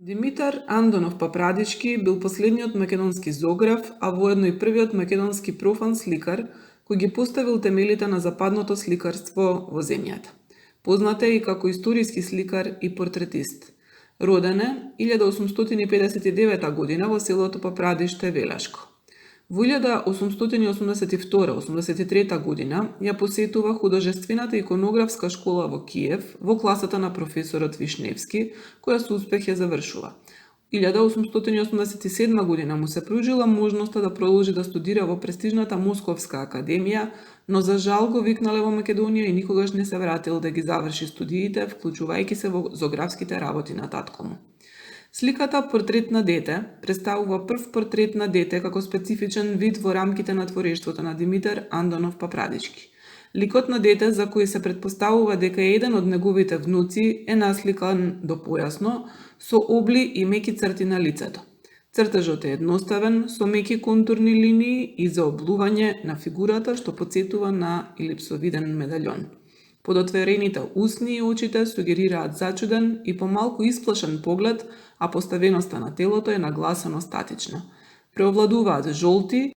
Димитар Андонов Папрадички бил последниот македонски зограф, а воедно и првиот македонски профан сликар кој ги поставил темелите на западното сликарство во земјата. Познат е и како историски сликар и портретист. Роден е 1859 година во селото Папрадиште, Велешко. Во 1882-83 година ја посетува художествената иконографска школа во Киев во класата на професорот Вишневски, која со успех ја завршува. 1887 година му се пружила можноста да продолжи да студира во престижната Московска академија, но за жал го викнале во Македонија и никогаш не се вратил да ги заврши студиите, вклучувајќи се во зографските работи на татко му. Сликата Портрет на дете представува прв портрет на дете како специфичен вид во рамките на творештвото на Димитар Андонов Папрадички. Ликот на дете, за кој се предпоставува дека е еден од неговите внуци, е насликан до појасно, со обли и меки црти на лицето. Цртежот е едноставен, со меки контурни линии и заоблување на фигурата, што потсетува на елипсовиден медаљон. Подотворените усни и очите сугерираат зачуден и помалку исплашен поглед, а поставеноста на телото е нагласено статична. Преовладуваат жолти